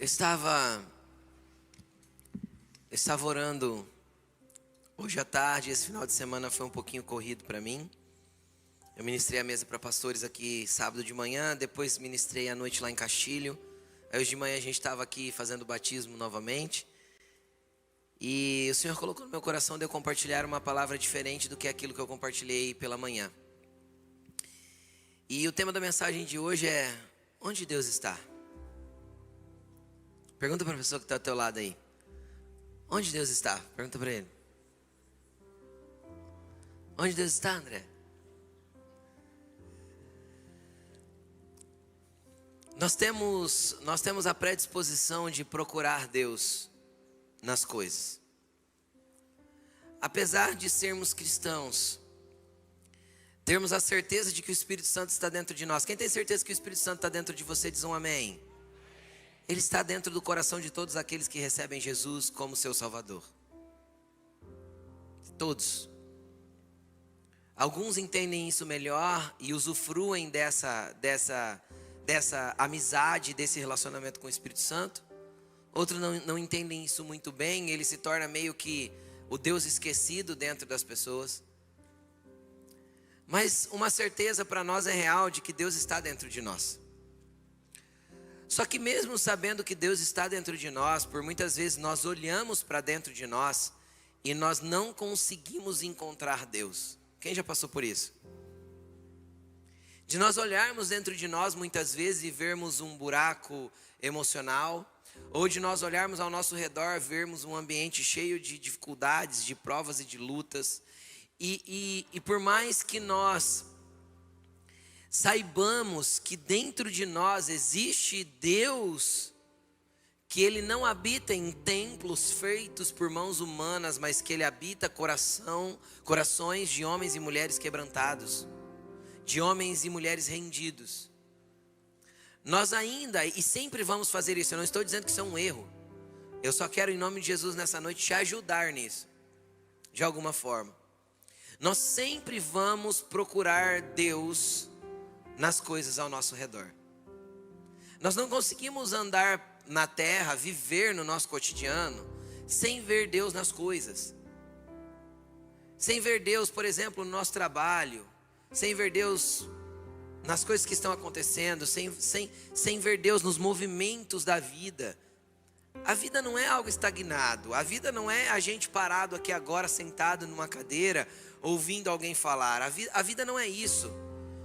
Eu estava orando hoje à tarde. Esse final de semana foi um pouquinho corrido para mim. Eu ministrei a mesa para pastores aqui sábado de manhã, depois ministrei à noite lá em Castilho. Aí hoje de manhã a gente estava aqui fazendo o batismo novamente. E o Senhor colocou no meu coração de eu compartilhar uma palavra diferente do que aquilo que eu compartilhei pela manhã. E o tema da mensagem de hoje é: onde Deus está? Pergunta para a pessoa que está ao teu lado aí. Onde Deus está? Pergunta para ele. Onde Deus está, André? Nós temos a predisposição de procurar Deus nas coisas. Apesar de sermos cristãos, termos a certeza de que o Espírito Santo está dentro de nós. Quem tem certeza que o Espírito Santo está dentro de você, diz um amém. Ele está dentro do coração de todos aqueles que recebem Jesus como seu Salvador. Todos. Alguns entendem isso melhor e usufruem dessa amizade, desse relacionamento com o Espírito Santo. Outros não entendem isso muito bem. Ele se torna meio que o Deus esquecido dentro das pessoas. Mas uma certeza para nós é real de que Deus está dentro de nós. Só que mesmo sabendo que Deus está dentro de nós, por muitas vezes nós olhamos para dentro de nós e nós não conseguimos encontrar Deus. Quem já passou por isso? De nós olharmos dentro de nós muitas vezes e vermos um buraco emocional, ou de nós olharmos ao nosso redor, vermos um ambiente cheio de dificuldades, de provas e de lutas, e por mais que nós saibamos que dentro de nós existe Deus, que Ele não habita em templos feitos por mãos humanas, mas que Ele habita corações de homens e mulheres quebrantados, de homens e mulheres rendidos. Nós ainda, e sempre vamos fazer isso, eu não estou dizendo que isso é um erro, eu só quero em nome de Jesus nessa noite te ajudar nisso, de alguma forma. Nós sempre vamos procurar Deus nas coisas ao nosso redor. Nós não conseguimos andar na terra, viver no nosso cotidiano, sem ver Deus nas coisas. Sem ver Deus, por exemplo, no nosso trabalho, sem ver Deus nas coisas que estão acontecendo, sem ver Deus nos movimentos da vida. A vida não é algo estagnado, a vida não é a gente parado aqui agora, sentado numa cadeira, ouvindo alguém falar. A vida não é isso.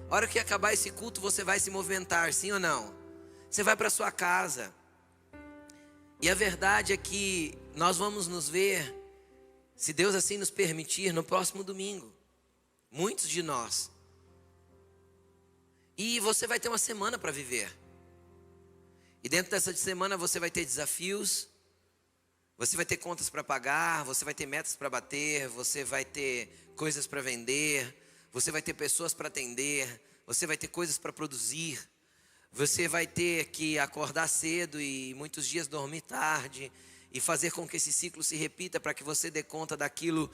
A hora que acabar esse culto, você vai se movimentar, sim ou não? Você vai para sua casa. E a verdade é que nós vamos nos ver, se Deus assim nos permitir, no próximo domingo. Muitos de nós. E você vai ter uma semana para viver. E dentro dessa semana você vai ter desafios, você vai ter contas para pagar, você vai ter metas para bater, você vai ter coisas para vender, você vai ter pessoas para atender, você vai ter coisas para produzir, você vai ter que acordar cedo e muitos dias dormir tarde e fazer com que esse ciclo se repita para que você dê conta daquilo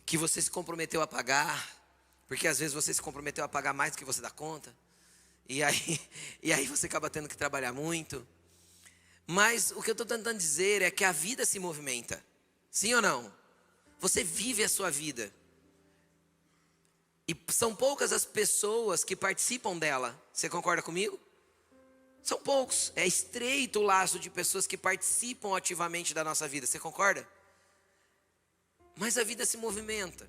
que você se comprometeu a pagar, porque às vezes você se comprometeu a pagar mais do que você dá conta, e aí você acaba tendo que trabalhar muito. Mas o que eu estou tentando dizer é que a vida se movimenta, sim ou não? Você vive a sua vida. E são poucas as pessoas que participam dela. Você concorda comigo? São poucos. É estreito o laço de pessoas que participam ativamente da nossa vida. Você concorda? Mas a vida se movimenta.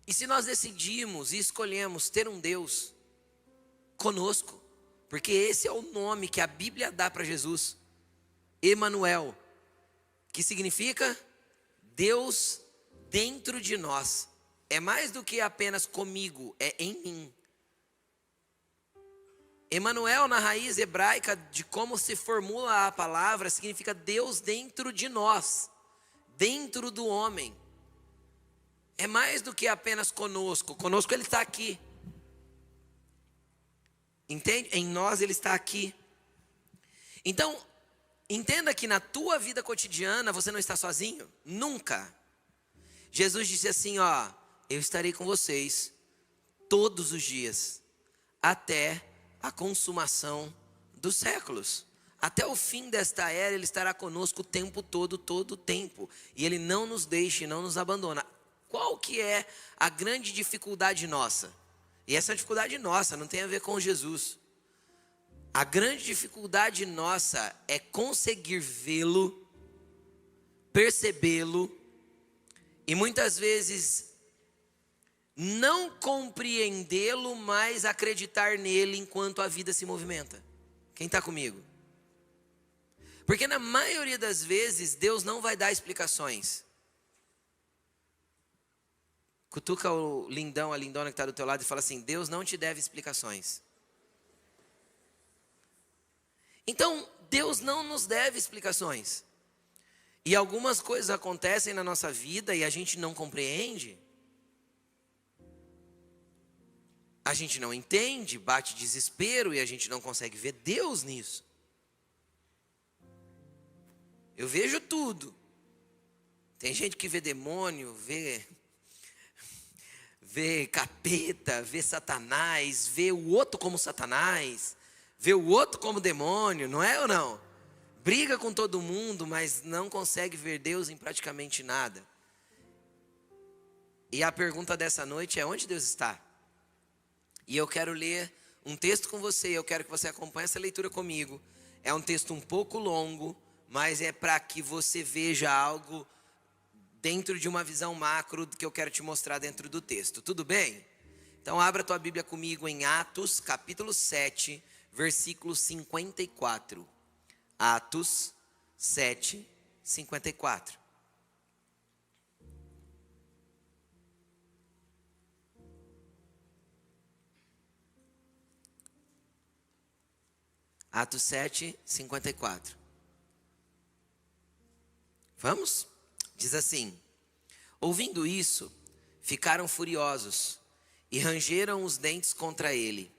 E se nós decidimos e escolhemos ter um Deus conosco, porque esse é o nome que a Bíblia dá para Jesus, Emanuel, que significa Deus dentro de nós. É mais do que apenas comigo, é em mim. Emanuel, na raiz hebraica de como se formula a palavra, significa Deus dentro de nós, dentro do homem. É mais do que apenas conosco. Conosco Ele está aqui. Entende? Em nós Ele está aqui. Então, entenda que na tua vida cotidiana você não está sozinho. Nunca. Jesus disse assim, ó: eu estarei com vocês todos os dias, até a consumação dos séculos. Até o fim desta era, Ele estará conosco o tempo todo, todo o tempo. E Ele não nos deixa e não nos abandona. Qual que é a grande dificuldade nossa? E essa dificuldade nossa não tem a ver com Jesus. A grande dificuldade nossa é conseguir vê-lo, percebê-lo e muitas vezes não compreendê-lo, mas acreditar nele enquanto a vida se movimenta. Quem está comigo? Porque na maioria das vezes Deus não vai dar explicações. Cutuca o lindão, a lindona que está do teu lado e fala assim: Deus não te deve explicações. Então, Deus não nos deve explicações. E algumas coisas acontecem na nossa vida e a gente não compreende. A gente não entende, bate desespero e a gente não consegue ver Deus nisso. Eu vejo tudo. Tem gente que vê demônio, vê capeta, vê Satanás, vê o outro como Satanás, vê o outro como demônio, não é ou não? Briga com todo mundo, mas não consegue ver Deus em praticamente nada. E a pergunta dessa noite é: onde Deus está? E eu quero ler um texto com você, eu quero que você acompanhe essa leitura comigo. É um texto um pouco longo, mas é para que você veja algo dentro de uma visão macro que eu quero te mostrar dentro do texto. Tudo bem? Então abra tua Bíblia comigo em Atos, capítulo 7, versículo 54. Atos 7, 54. Atos 7, 54. Vamos? Diz assim: ouvindo isso, ficaram furiosos e rangeram os dentes contra ele.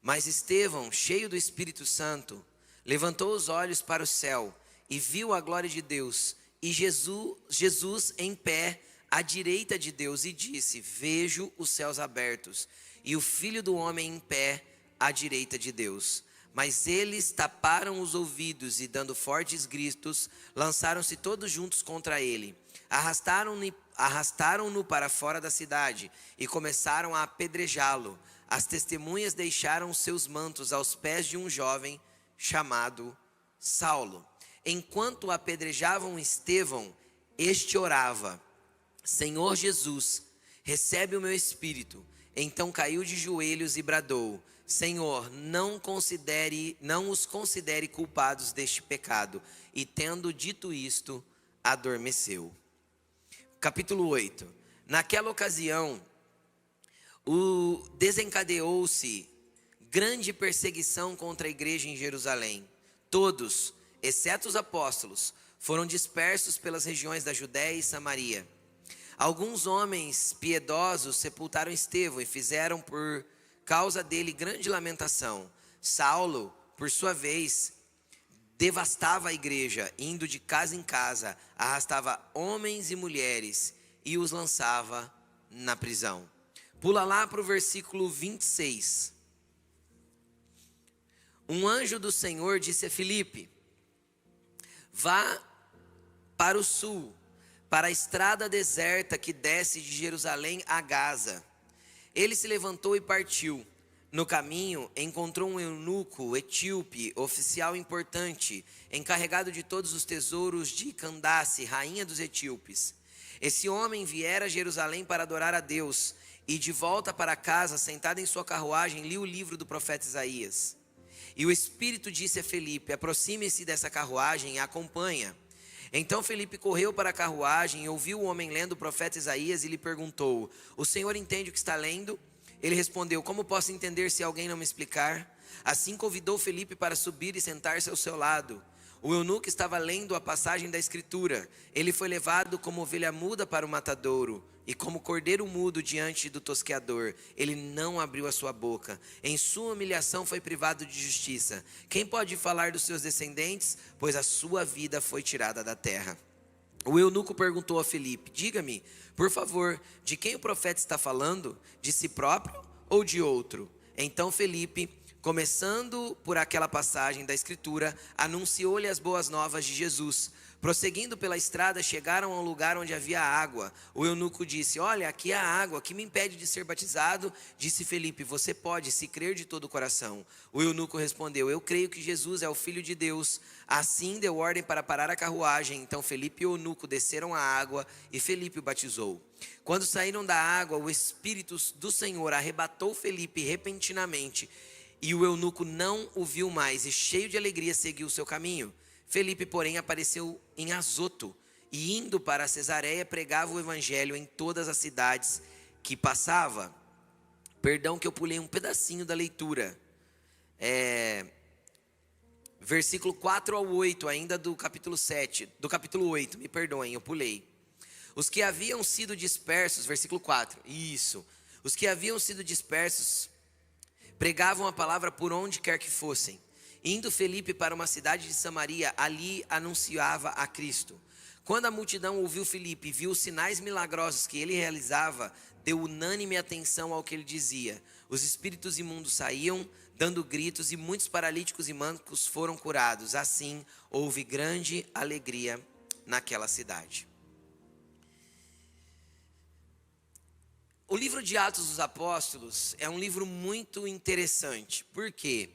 Mas Estevão, cheio do Espírito Santo, levantou os olhos para o céu e viu a glória de Deus e Jesus em pé à direita de Deus, e disse: vejo os céus abertos e o Filho do Homem em pé à direita de Deus. Mas eles taparam os ouvidos e, dando fortes gritos, lançaram-se todos juntos contra ele. Arrastaram-no para fora da cidade e começaram a apedrejá-lo. As testemunhas deixaram seus mantos aos pés de um jovem chamado Saulo. Enquanto apedrejavam Estevão, este orava: Senhor Jesus, recebe o meu espírito. Então caiu de joelhos e bradou: Senhor, não os considere culpados deste pecado. E tendo dito isto, adormeceu. Capítulo 8. Naquela ocasião, desencadeou-se grande perseguição contra a igreja em Jerusalém. Todos, exceto os apóstolos, foram dispersos pelas regiões da Judéia e Samaria. Alguns homens piedosos sepultaram Estevão e fizeram por causa dele grande lamentação. Saulo, por sua vez, devastava a igreja, indo de casa em casa, arrastava homens e mulheres e os lançava na prisão. Pula lá para o versículo 26. Um anjo do Senhor disse a Filipe: vá para o sul, para a estrada deserta que desce de Jerusalém a Gaza. Ele se levantou e partiu. No caminho, encontrou um eunuco etíope, oficial importante, encarregado de todos os tesouros de Candace, rainha dos etíopes. Esse homem viera a Jerusalém para adorar a Deus, e de volta para casa, sentado em sua carruagem, lia o livro do profeta Isaías. E o Espírito disse a Filipe: aproxime-se dessa carruagem e acompanha. Então Filipe correu para a carruagem e ouviu o homem lendo o profeta Isaías e lhe perguntou: o senhor entende o que está lendo? Ele respondeu: como posso entender se alguém não me explicar? Assim convidou Filipe para subir e sentar-se ao seu lado. O eunuco estava lendo a passagem da escritura: ele foi levado como ovelha muda para o matadouro, e como cordeiro mudo diante do tosqueador, ele não abriu a sua boca. Em sua humilhação foi privado de justiça. Quem pode falar dos seus descendentes? Pois a sua vida foi tirada da terra. O eunuco perguntou a Filipe: diga-me, por favor, de quem o profeta está falando? De si próprio ou de outro? Então Filipe Começando por aquela passagem da Escritura, anunciou-lhe as boas novas de Jesus. Prosseguindo pela estrada, chegaram a um lugar onde havia água. O eunuco disse: olha, aqui há água, que me impede de ser batizado? Disse Felipe: você pode, se crer de todo o coração. O eunuco respondeu: eu creio que Jesus é o Filho de Deus. Assim deu ordem para parar a carruagem. Então Felipe e o eunuco desceram à água e Felipe o batizou. Quando saíram da água, o Espírito do Senhor arrebatou Felipe repentinamente, e o eunuco não o viu mais, e cheio de alegria seguiu o seu caminho. Felipe, porém, apareceu em Azoto, e indo para Cesareia, pregava o evangelho em todas as cidades que passava. Perdão que eu pulei um pedacinho da leitura. Versículo 4 ao 8, ainda do capítulo 7, do capítulo 8, me perdoem, eu pulei. Os que haviam sido dispersos, versículo 4, isso. Os que haviam sido dispersos pregavam a palavra por onde quer que fossem. Indo Felipe para uma cidade de Samaria, ali anunciava a Cristo. Quando a multidão ouviu Felipe e viu os sinais milagrosos que ele realizava, deu unânime atenção ao que ele dizia. Os espíritos imundos saíam, dando gritos, e muitos paralíticos e mancos foram curados. Assim, houve grande alegria naquela cidade. O livro de Atos dos Apóstolos é um livro muito interessante. Por quê?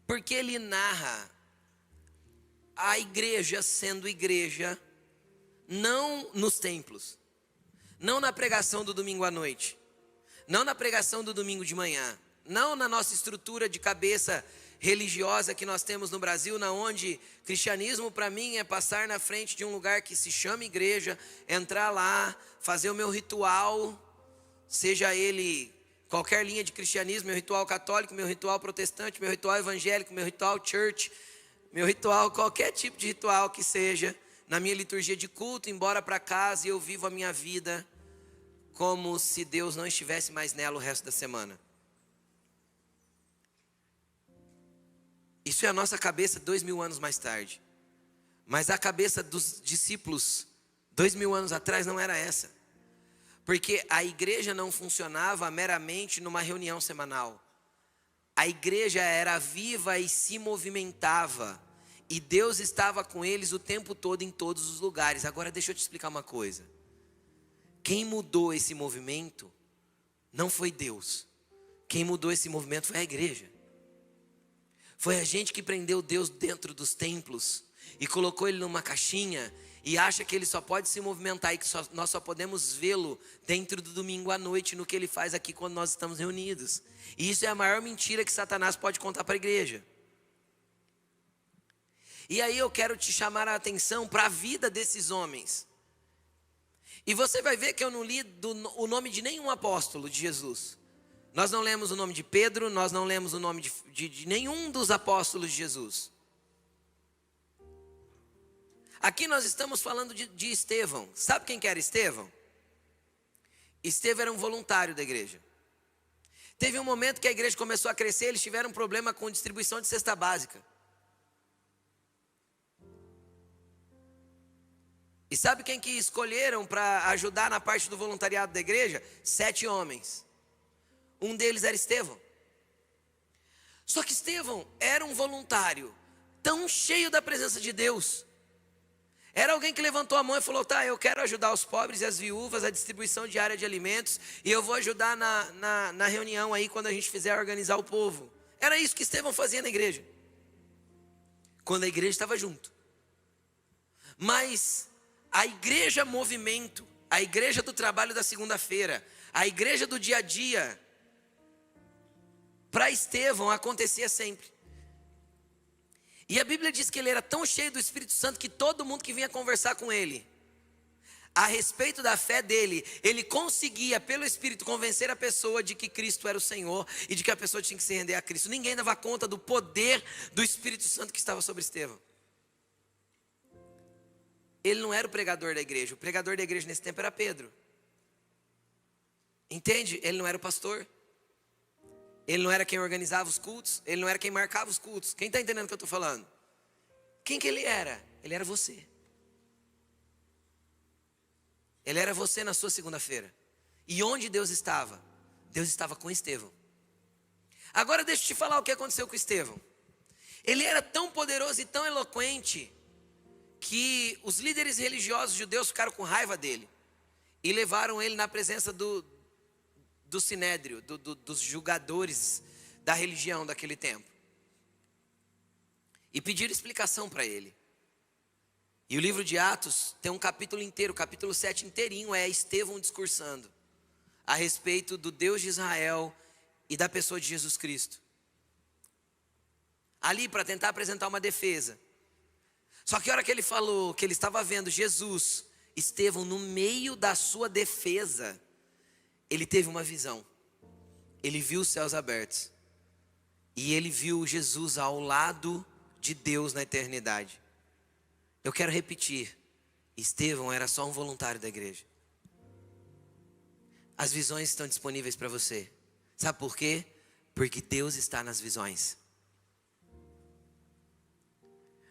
Porque ele narra a igreja sendo igreja, não nos templos, não na pregação do domingo à noite, não na pregação do domingo de manhã, não na nossa estrutura de cabeça religiosa que nós temos no Brasil, na onde cristianismo para mim é passar na frente de um lugar que se chama igreja, entrar lá, fazer o meu ritual, seja ele qualquer linha de cristianismo, meu ritual católico, meu ritual protestante, meu ritual evangélico, meu ritual church, meu ritual, qualquer tipo de ritual que seja, na minha liturgia de culto, embora para casa, e eu vivo a minha vida como se Deus não estivesse mais nela o resto da semana. Isso é a nossa cabeça 2000 anos mais tarde. Mas a cabeça dos discípulos 2000 anos atrás não era essa. Porque a igreja não funcionava meramente numa reunião semanal. A igreja era viva e se movimentava. E Deus estava com eles o tempo todo, em todos os lugares. Agora deixa eu te explicar uma coisa. Quem mudou esse movimento não foi Deus. Quem mudou esse movimento foi a igreja. Foi a gente que prendeu Deus dentro dos templos e colocou ele numa caixinha e acha que ele só pode se movimentar e que nós só podemos vê-lo dentro do domingo à noite, no que ele faz aqui quando nós estamos reunidos. E isso é a maior mentira que Satanás pode contar para a igreja. E aí eu quero te chamar a atenção para a vida desses homens. E você vai ver que eu não li o nome de nenhum apóstolo de Jesus. Nós não lemos o nome de Pedro, nós não lemos o nome de nenhum dos apóstolos de Jesus. Aqui nós estamos falando de Estevão. Sabe quem que era Estevão? Estevão era um voluntário da igreja. Teve um momento que a igreja começou a crescer, eles tiveram um problema com distribuição de cesta básica. E sabe quem que escolheram para ajudar na parte do voluntariado da igreja? 7 homens. Um deles era Estevão. Só que Estevão era um voluntário tão cheio da presença de Deus. Era alguém que levantou a mão e falou: tá, eu quero ajudar os pobres e as viúvas, a distribuição diária de alimentos, e eu vou ajudar na reunião aí, quando a gente fizer organizar o povo. Era isso que Estevão fazia na igreja, quando a igreja estava junto. Mas a igreja movimento, a igreja do trabalho da segunda-feira, a igreja do dia a dia, para Estevão acontecia sempre. E a Bíblia diz que ele era tão cheio do Espírito Santo que todo mundo que vinha conversar com ele a respeito da fé dele, ele conseguia pelo Espírito convencer a pessoa de que Cristo era o Senhor e de que a pessoa tinha que se render a Cristo. Ninguém dava conta do poder do Espírito Santo que estava sobre Estevão. Ele não era o pregador da igreja. O pregador da igreja nesse tempo era Pedro. Entende? Ele não era o pastor. Ele não era quem organizava os cultos. Ele não era quem marcava os cultos. Quem está entendendo o que eu estou falando? Quem que ele era? Ele era você. Ele era você na sua segunda-feira. E onde Deus estava? Deus estava com Estevão. Agora deixa eu te falar o que aconteceu com Estevão. Ele era tão poderoso e tão eloquente que os líderes religiosos judeus ficaram com raiva dele e levaram ele na presença do sinédrio, dos julgadores da religião daquele tempo, e pediram explicação para ele. E o livro de Atos tem um capítulo inteiro, o capítulo 7 inteirinho é Estevão discursando a respeito do Deus de Israel e da pessoa de Jesus Cristo, ali para tentar apresentar uma defesa. Só que a hora que ele falou que ele estava vendo Jesus, Estevão, no meio da sua defesa, ele teve uma visão. Ele viu os céus abertos e ele viu Jesus ao lado de Deus na eternidade. Eu quero repetir, Estevão era só um voluntário da igreja. As visões estão disponíveis para você. Sabe por quê? Porque Deus está nas visões.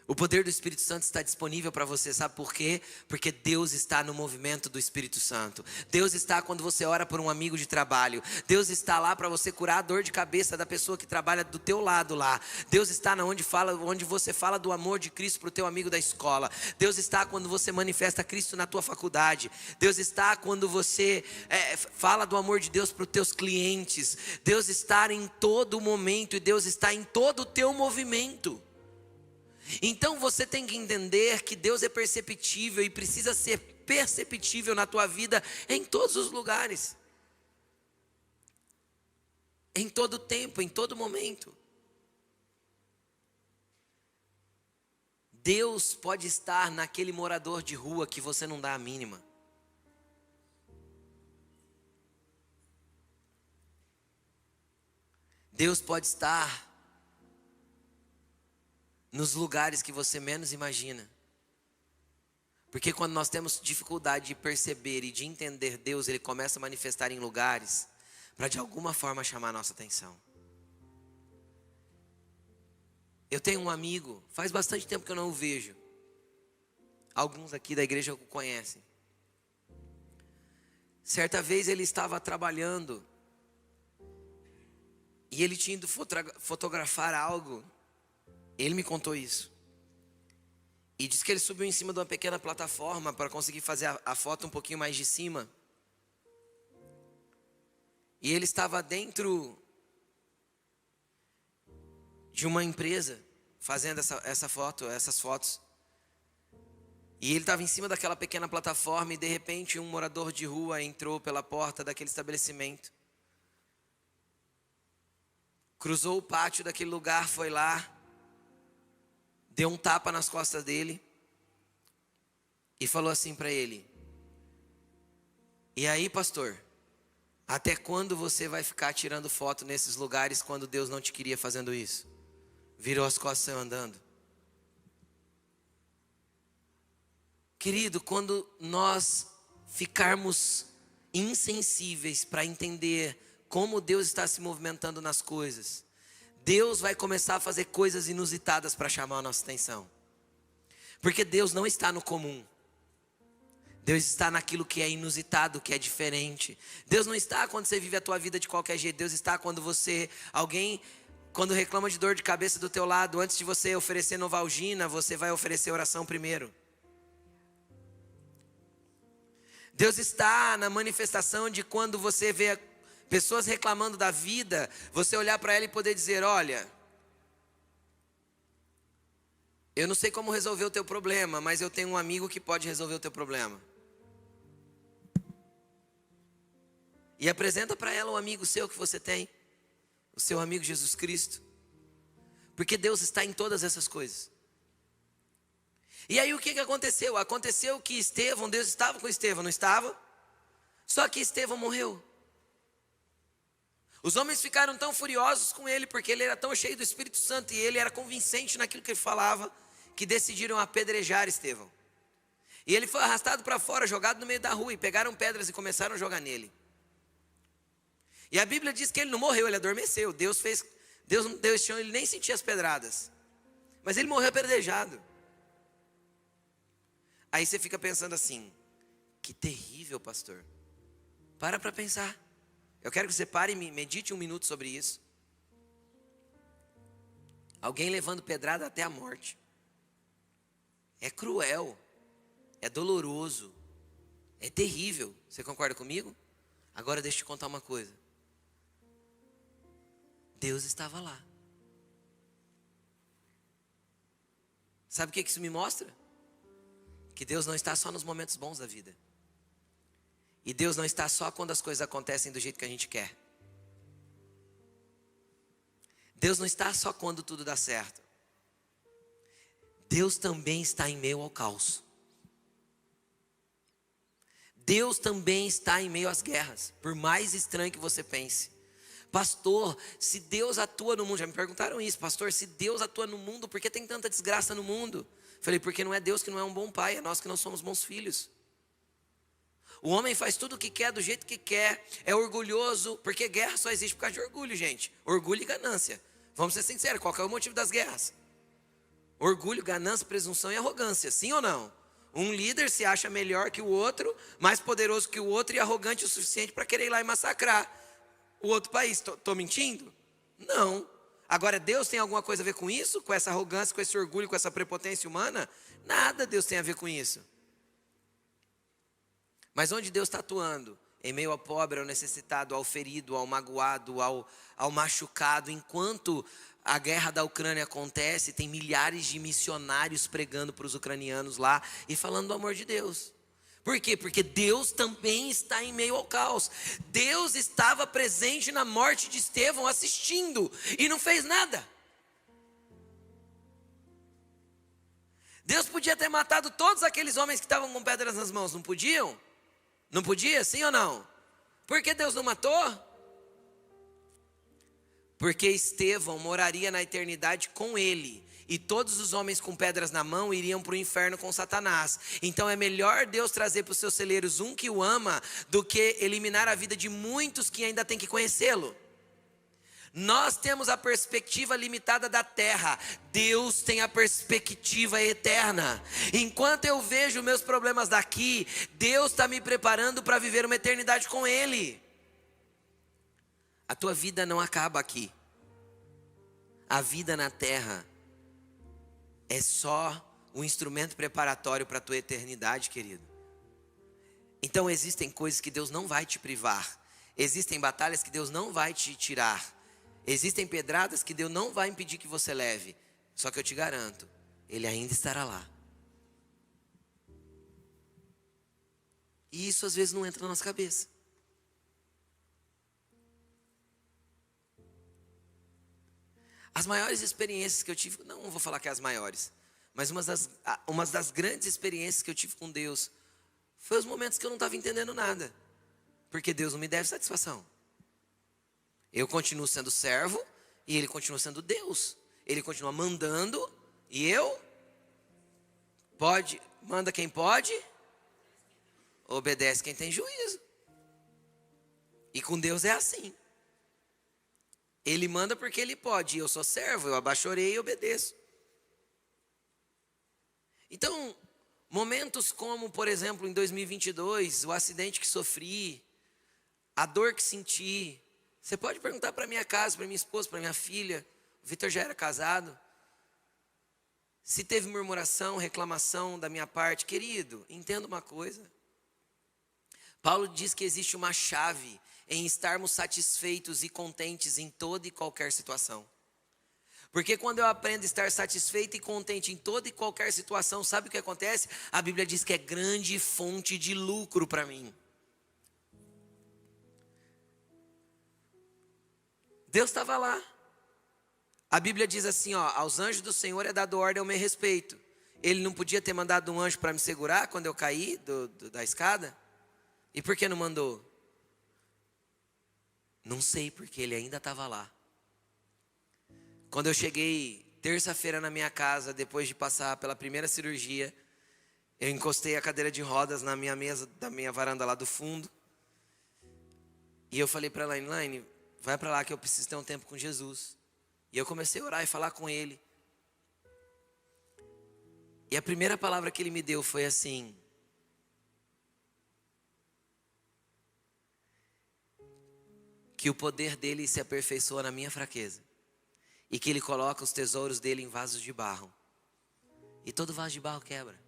O poder do Espírito Santo está disponível para você, sabe por quê? Porque Deus está no movimento do Espírito Santo. Deus está quando você ora por um amigo de trabalho. Deus está lá para você curar a dor de cabeça da pessoa que trabalha do teu lado lá. Deus está onde você fala do amor de Cristo para o teu amigo da escola. Deus está quando você manifesta Cristo na tua faculdade. Deus está quando você fala do amor de Deus para os teus clientes. Deus está em todo momento e Deus está em todo o teu movimento. Então você tem que entender que Deus é perceptível e precisa ser perceptível na tua vida em todos os lugares, em todo tempo, em todo momento. Deus pode estar naquele morador de rua que você não dá a mínima. Deus pode estar nos lugares que você menos imagina. Porque quando nós temos dificuldade de perceber e de entender Deus, Ele começa a manifestar em lugares para de alguma forma chamar a nossa atenção. Eu tenho um amigo, faz bastante tempo que eu não o vejo. Alguns aqui da igreja o conhecem. Certa vez ele estava trabalhando e ele tinha ido fotografar algo. Ele me contou isso. E disse que ele subiu em cima de uma pequena plataforma para conseguir fazer a foto um pouquinho mais de cima. E ele estava dentro de uma empresa fazendo essas fotos. E ele estava em cima daquela pequena plataforma e de repente um morador de rua entrou pela porta daquele estabelecimento. Cruzou o pátio daquele lugar, foi lá. Deu um tapa nas costas dele e falou assim para ele: e aí, pastor, até quando você vai ficar tirando foto nesses lugares quando Deus não te queria fazendo isso? Virou as costas e saiu andando. Querido, quando nós ficarmos insensíveis para entender como Deus está se movimentando nas coisas, Deus vai começar a fazer coisas inusitadas para chamar a nossa atenção. Porque Deus não está no comum. Deus está naquilo que é inusitado, que é diferente. Deus não está quando você vive a tua vida de qualquer jeito. Deus está quando quando reclama de dor de cabeça do teu lado, antes de você oferecer Novalgina, você vai oferecer oração primeiro. Deus está na manifestação de quando você vê pessoas reclamando da vida, você olhar para ela e poder dizer: olha, eu não sei como resolver o teu problema, mas eu tenho um amigo que pode resolver o teu problema. E apresenta para ela o amigo seu que você tem, o seu amigo Jesus Cristo. Porque Deus está em todas essas coisas. E aí o que aconteceu? Aconteceu que Deus estava com Estevão, não estava? Só que Estevão morreu. Os homens ficaram tão furiosos com ele, porque ele era tão cheio do Espírito Santo e ele era convincente naquilo que ele falava, que decidiram apedrejar Estevão. E ele foi arrastado para fora, jogado no meio da rua, e pegaram pedras e começaram a jogar nele. E a Bíblia diz que ele não morreu, ele adormeceu. Deus não deu esse chão, ele nem sentia as pedradas. Mas ele morreu apedrejado. Aí você fica pensando assim: que terrível, pastor. Para pensar. Eu quero que você pare e medite um minuto sobre isso. Alguém levando pedrada até a morte. É cruel, é doloroso, é terrível. Você concorda comigo? Agora deixa eu te contar uma coisa. Deus estava lá. Sabe o que isso me mostra? Que Deus não está só nos momentos bons da vida. E Deus não está só quando as coisas acontecem do jeito que a gente quer. Deus não está só quando tudo dá certo. Deus também está em meio ao caos. Deus também está em meio às guerras, por mais estranho que você pense. Pastor, se Deus atua no mundo, já me perguntaram isso, pastor, se Deus atua no mundo, por que tem tanta desgraça no mundo? Falei, porque não é Deus que não é um bom pai, é nós que não somos bons filhos. O homem faz tudo o que quer, do jeito que quer, é orgulhoso, porque guerra só existe por causa de orgulho, gente. Orgulho e ganância. Vamos ser sinceros, qual que é o motivo das guerras? Orgulho, ganância, presunção e arrogância, sim ou não? Um líder se acha melhor que o outro, mais poderoso que o outro e arrogante o suficiente para querer ir lá e massacrar o outro país. Estou mentindo? Não. Agora, Deus tem alguma coisa a ver com isso? Com essa arrogância, com esse orgulho, com essa prepotência humana? Nada Deus tem a ver com isso. Mas onde Deus está atuando? Em meio ao pobre, ao necessitado, ao ferido, ao magoado, ao machucado. Enquanto a guerra da Ucrânia acontece, tem milhares de missionários pregando para os ucranianos lá e falando do amor de Deus. Por quê? Porque Deus também está em meio ao caos. Deus estava presente na morte de Estevão, assistindo, e não fez nada. Deus podia ter matado todos aqueles homens que estavam com pedras nas mãos, não podiam? Não podia, sim ou não? Por que Deus não matou? Porque Estevão moraria na eternidade com ele, e todos os homens com pedras na mão iriam para o inferno com Satanás. Então é melhor Deus trazer para os seus celeiros um que o ama, do que eliminar a vida de muitos que ainda têm que conhecê-lo. Nós temos a perspectiva limitada da terra, Deus tem a perspectiva eterna. Enquanto eu vejo meus problemas daqui, Deus está me preparando para viver uma eternidade com Ele. A tua vida não acaba aqui. A vida na terra é só um instrumento preparatório para a tua eternidade, querido. Então existem coisas que Deus não vai te privar. Existem batalhas que Deus não vai te tirar. Existem pedradas que Deus não vai impedir que você leve. Só que eu te garanto, Ele ainda estará lá. E isso às vezes não entra na nossa cabeça. As maiores experiências que eu tive, não vou falar que é as maiores, mas uma das grandes experiências que eu tive com Deus foi os momentos que eu não estava entendendo nada. Porque Deus não me deve satisfação. Eu continuo sendo servo e Ele continua sendo Deus. Ele continua mandando e eu? Manda quem pode, obedece quem tem juízo. E com Deus é assim. Ele manda porque Ele pode, e eu sou servo, eu abaixo a orelha e obedeço. Então, momentos como, por exemplo, em 2022, o acidente que sofri, a dor que senti. Você pode perguntar para minha casa, para minha esposa, para minha filha. O Vitor já era casado. Se teve murmuração, reclamação da minha parte, querido, entenda uma coisa. Paulo diz que existe uma chave em estarmos satisfeitos e contentes em toda e qualquer situação. Porque quando eu aprendo a estar satisfeito e contente em toda e qualquer situação, sabe o que acontece? A Bíblia diz que é grande fonte de lucro para mim. Deus estava lá. A Bíblia diz assim, aos anjos do Senhor é dado ordem ao meu respeito. Ele não podia ter mandado um anjo para me segurar quando eu caí da escada? E por que não mandou? Não sei, porque ele ainda estava lá. Quando eu cheguei terça-feira na minha casa, depois de passar pela primeira cirurgia, eu encostei a cadeira de rodas na minha mesa, da minha varanda lá do fundo. E eu falei para a Elaine, vai para lá que eu preciso ter um tempo com Jesus. E eu comecei a orar e falar com Ele. E a primeira palavra que Ele me deu foi assim: que o poder dele se aperfeiçoa na minha fraqueza. e que Ele coloca os tesouros dele em vasos de barro. E todo vaso de barro quebra.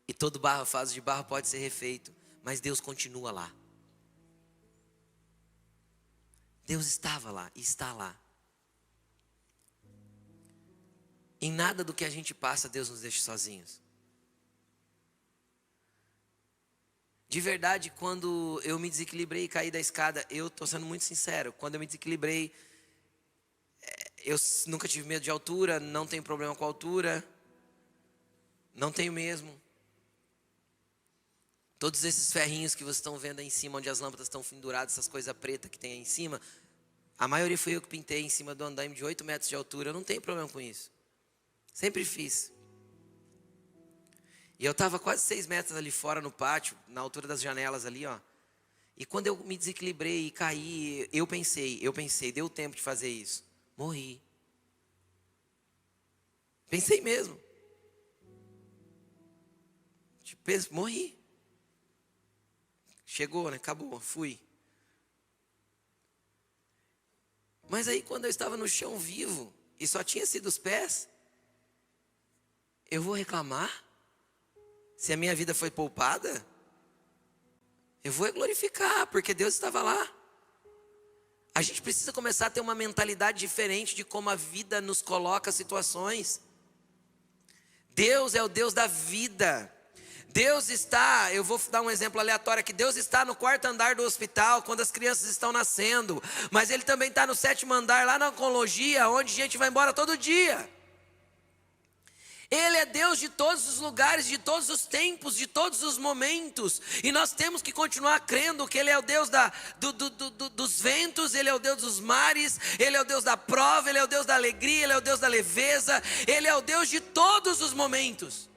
E todo vaso de barro pode ser refeito, mas Deus continua lá. Deus estava lá e está lá. Em nada do que a gente passa, Deus nos deixa sozinhos. De verdade, quando eu me desequilibrei e caí da escada, eu estou sendo muito sincero, quando eu me desequilibrei, eu nunca tive medo de altura, não tenho problema com altura, não tenho mesmo. Todos esses ferrinhos que vocês estão vendo aí em cima, onde as lâmpadas estão penduradas, essas coisas pretas que tem aí em cima, a maioria foi eu que pintei em cima do andaime de 8 metros de altura, eu não tenho problema com isso. Sempre fiz. E eu estava quase 6 metros ali fora no pátio, na altura das janelas ali, ó. E quando eu me desequilibrei e caí, eu pensei, deu tempo de fazer isso. Morri. Pensei mesmo. Tipo, morri. Chegou, né? Acabou, fui. Mas aí quando eu estava no chão vivo, e só tinha sido os pés, eu vou reclamar? Se a minha vida foi poupada? Eu vou glorificar, porque Deus estava lá. A gente precisa começar a ter uma mentalidade diferente de como a vida nos coloca situações. Deus é o Deus da vida. Deus está, eu vou dar um exemplo aleatório aqui, Deus está no 4º andar do hospital, quando as crianças estão nascendo. Mas Ele também está no 7º andar, lá na oncologia, onde a gente vai embora todo dia. Ele é Deus de todos os lugares, de todos os tempos, de todos os momentos. E nós temos que continuar crendo que Ele é o Deus dos ventos, Ele é o Deus dos mares, Ele é o Deus da prova, Ele é o Deus da alegria, Ele é o Deus da leveza, Ele é o Deus de todos os momentos.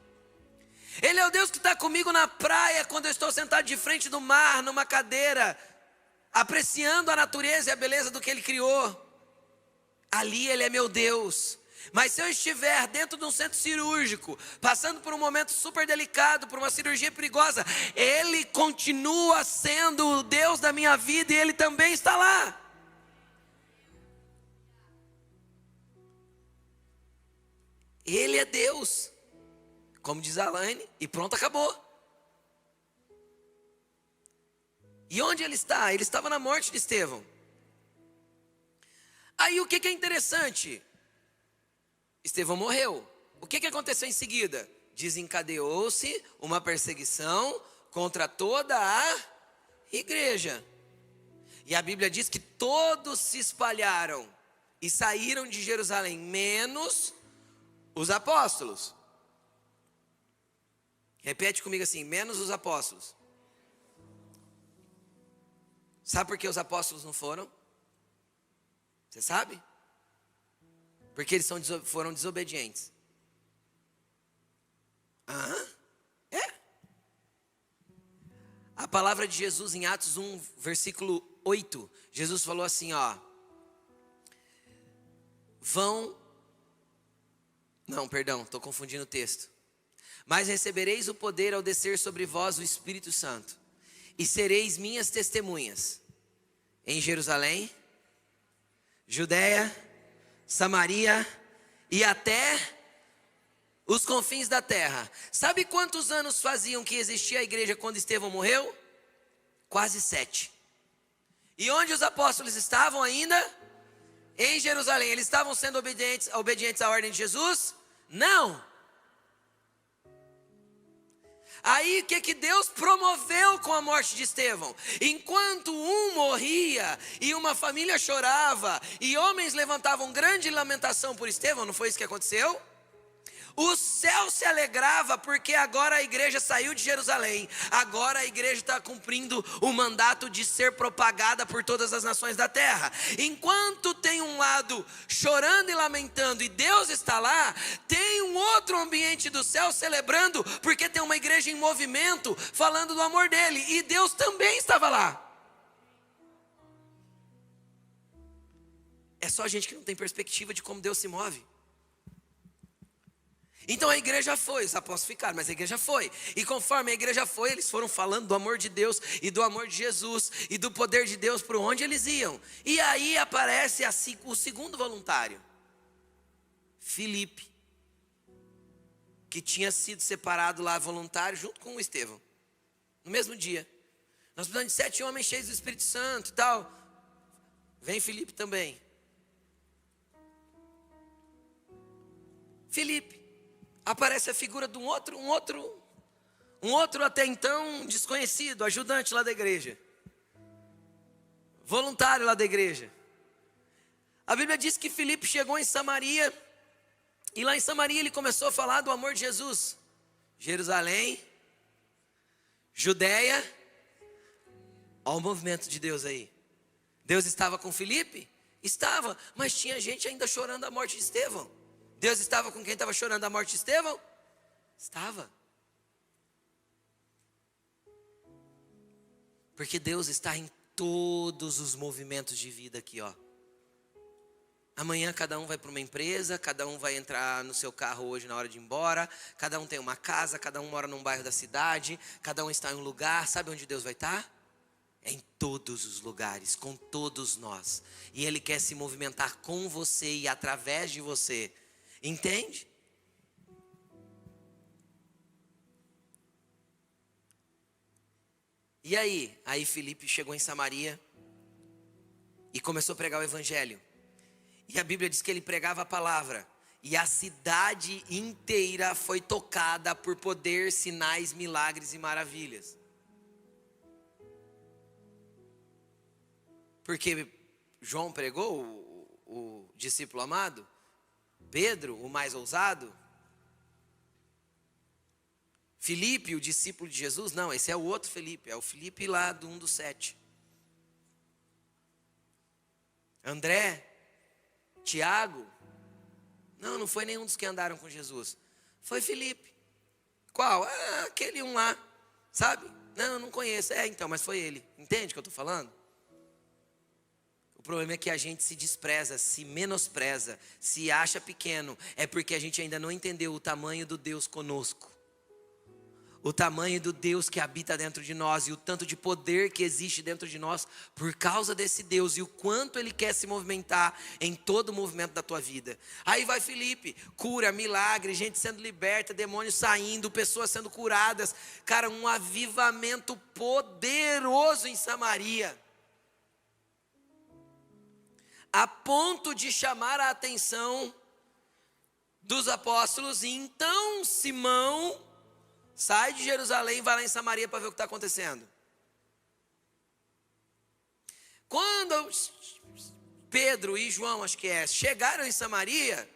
Ele é o Deus que está comigo na praia, quando eu estou sentado de frente do mar, numa cadeira, apreciando a natureza e a beleza do que Ele criou. Ali Ele é meu Deus. Mas se eu estiver dentro de um centro cirúrgico, passando por um momento super delicado, por uma cirurgia perigosa, Ele continua sendo o Deus da minha vida e Ele também está lá. Ele é Deus, como diz a Alaine, e pronto, acabou. E onde Ele está? Ele estava na morte de Estevão. Aí o que é interessante? Estevão morreu. O que aconteceu em seguida? Desencadeou-se uma perseguição contra toda a igreja. E a Bíblia diz que todos se espalharam e saíram de Jerusalém, menos os apóstolos. Repete comigo assim, menos os apóstolos. Sabe por que os apóstolos não foram? Você sabe? Porque eles foram desobedientes. É? A palavra de Jesus em Atos 1, versículo 8. Jesus falou assim, ó. Estou confundindo o texto. Mas recebereis o poder ao descer sobre vós o Espírito Santo. E sereis minhas testemunhas. Em Jerusalém, Judeia, Samaria e até os confins da terra. Sabe quantos anos faziam que existia a igreja quando Estevão morreu? Quase 7. E onde os apóstolos estavam ainda? Em Jerusalém. Eles estavam sendo obedientes à ordem de Jesus? Não. Aí o que Deus promoveu com a morte de Estevão? Enquanto um morria e uma família chorava e homens levantavam grande lamentação por Estevão, não foi isso que aconteceu? O céu se alegrava porque agora a igreja saiu de Jerusalém. Agora a igreja está cumprindo o mandato de ser propagada por todas as nações da terra. Enquanto tem um lado chorando e lamentando e Deus está lá, tem um outro ambiente do céu celebrando porque tem uma igreja em movimento falando do amor dele. E Deus também estava lá. É só a gente que não tem perspectiva de como Deus se move. Então a igreja foi, os apóstolos ficaram, mas a igreja foi. E conforme a igreja foi, eles foram falando do amor de Deus e do amor de Jesus e do poder de Deus por onde eles iam. E aí aparece o segundo voluntário, Filipe, que tinha sido separado lá voluntário junto com o Estevão, no mesmo dia. Nós precisamos de 7 homens cheios do Espírito Santo e tal. Vem Filipe também. Filipe. Aparece a figura de um outro até então desconhecido, ajudante lá da igreja, voluntário lá da igreja. A Bíblia diz que Filipe chegou em Samaria, e lá em Samaria ele começou a falar do amor de Jesus. Jerusalém, Judeia, olha o movimento de Deus aí. Deus estava com Filipe? Estava, mas tinha gente ainda chorando a morte de Estevão. Deus estava com quem estava chorando a morte de Estevão? Estava. Porque Deus está em todos os movimentos de vida aqui, ó. Amanhã cada um vai para uma empresa, cada um vai entrar no seu carro hoje na hora de ir embora, cada um tem uma casa, cada um mora num bairro da cidade, cada um está em um lugar. Sabe onde Deus vai estar? É em todos os lugares, com todos nós. E Ele quer se movimentar com você e através de você. Entende? E aí? Aí Filipe chegou em Samaria e começou a pregar o evangelho. E a Bíblia diz que ele pregava a palavra. E a cidade inteira foi tocada por poder, sinais, milagres e maravilhas. Porque João pregou, o discípulo amado. Pedro, o mais ousado. Filipe, o discípulo de Jesus. Não, esse é o outro Filipe. É o Filipe lá do 1 do 7. André, Tiago. Não foi nenhum dos que andaram com Jesus. Foi Filipe. Qual? Aquele um lá. Sabe? Não conheço. Então, mas foi ele. Entende o que eu estou falando? O problema é que a gente se despreza, se menospreza, se acha pequeno. É porque a gente ainda não entendeu o tamanho do Deus conosco. O tamanho do Deus que habita dentro de nós e o tanto de poder que existe dentro de nós por causa desse Deus e o quanto Ele quer se movimentar em todo o movimento da tua vida. Aí vai Filipe, cura, milagre, gente sendo liberta, demônios saindo, pessoas sendo curadas. Cara, um avivamento poderoso em Samaria. A ponto de chamar a atenção dos apóstolos. E então Simão sai de Jerusalém e vai lá em Samaria para ver o que está acontecendo. Quando Pedro e João, acho que chegaram em Samaria,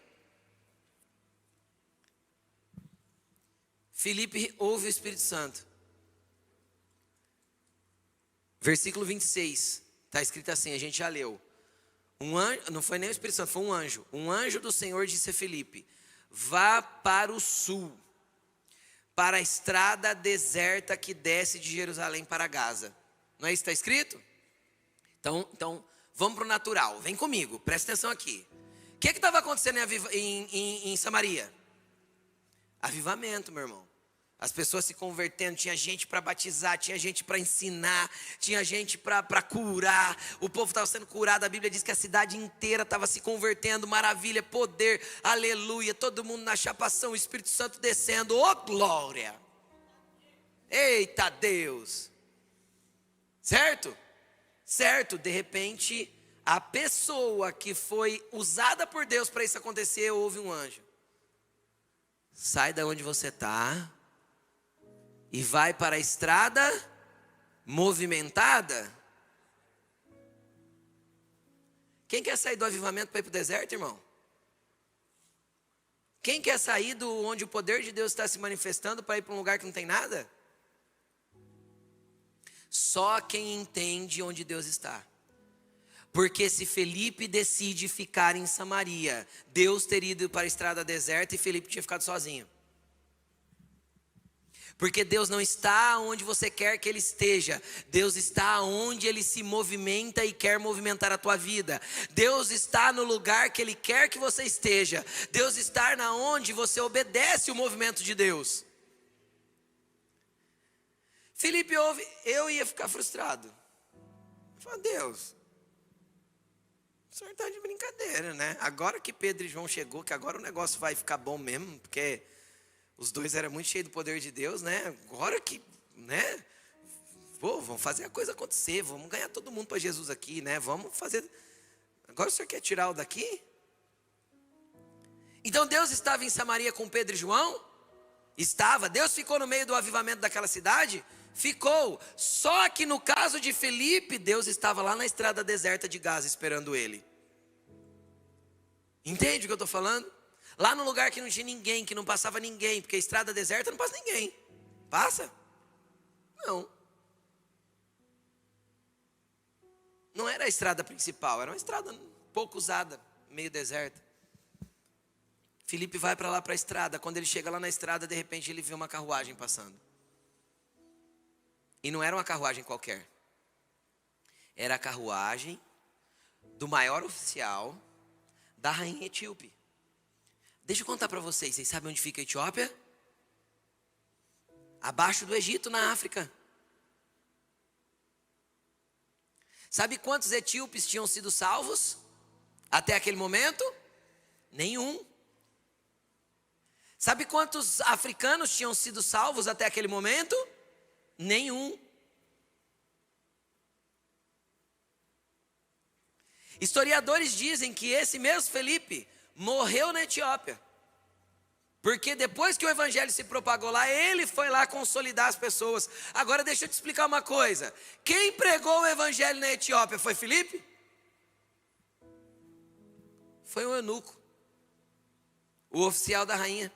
Filipe ouve o Espírito Santo. Versículo 26, está escrito assim, a gente já leu. Um anjo, não foi nem o Espírito Santo, foi um anjo. Um anjo do Senhor disse a Filipe: vá para o sul, para a estrada deserta que desce de Jerusalém para Gaza. Não é isso que está escrito? Então vamos para o natural. Vem comigo, presta atenção aqui. O que estava acontecendo em Samaria? Avivamento, meu irmão. As pessoas se convertendo, tinha gente para batizar, tinha gente para ensinar, tinha gente para curar. O povo estava sendo curado, a Bíblia diz que a cidade inteira estava se convertendo, maravilha, poder, aleluia. Todo mundo na chapação, o Espírito Santo descendo, oh glória! Eita Deus! Certo? Certo, de repente, a pessoa que foi usada por Deus para isso acontecer, ouve um anjo. Sai da onde você está e vai para a estrada movimentada. Quem quer sair do avivamento para ir para o deserto, irmão? Quem quer sair do onde o poder de Deus está se manifestando para ir para um lugar que não tem nada? Só quem entende onde Deus está. Porque se Filipe decide ficar em Samaria, Deus teria ido para a estrada deserta e Filipe tinha ficado sozinho. Porque Deus não está onde você quer que Ele esteja. Deus está onde Ele se movimenta e quer movimentar a tua vida. Deus está no lugar que Ele quer que você esteja. Deus está na onde você obedece o movimento de Deus. Felipe ouve, eu ia ficar frustrado. Eu falei, Deus, o senhor está de brincadeira, né? Agora que Pedro e João chegou, que agora o negócio vai ficar bom mesmo, porque os dois eram muito cheios do poder de Deus, né? Agora que, né? Vamos fazer a coisa acontecer, vamos ganhar todo mundo para Jesus aqui, né? Vamos fazer. Agora o senhor quer tirar o daqui? Então Deus estava em Samaria com Pedro e João? Estava. Deus ficou no meio do avivamento daquela cidade? Ficou. Só que no caso de Felipe, Deus estava lá na estrada deserta de Gaza esperando ele. Entende o que eu estou falando? Lá no lugar que não tinha ninguém, que não passava ninguém, porque a estrada deserta não passa ninguém. Passa? Não. Não era a estrada principal, era uma estrada pouco usada, meio deserta. Felipe vai para lá para a estrada. Quando ele chega lá na estrada, de repente ele vê uma carruagem passando. E não era uma carruagem qualquer. Era a carruagem do maior oficial da rainha etíope. Deixa eu contar para vocês. Vocês sabem onde fica a Etiópia? Abaixo do Egito, na África. Sabe quantos etíopes tinham sido salvos até aquele momento? Nenhum. Sabe quantos africanos tinham sido salvos até aquele momento? Nenhum. Historiadores dizem que esse mesmo Felipe morreu na Etiópia. Porque depois que o evangelho se propagou lá, ele foi lá consolidar as pessoas. Agora deixa eu te explicar uma coisa. Quem pregou o evangelho na Etiópia foi Felipe? Foi um eunuco, o oficial da rainha.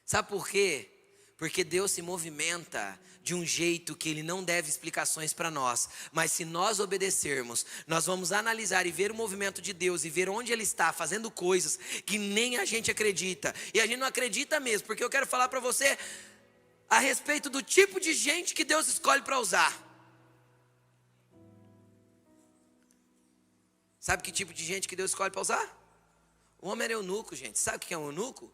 Sabe por quê? Porque Deus se movimenta de um jeito que Ele não deve explicações para nós. Mas se nós obedecermos, nós vamos analisar e ver o movimento de Deus e ver onde Ele está fazendo coisas que nem a gente acredita. E a gente não acredita mesmo, porque eu quero falar para você a respeito do tipo de gente que Deus escolhe para usar. Sabe que tipo de gente que Deus escolhe para usar? O homem era eunuco, gente. Sabe o que é um eunuco?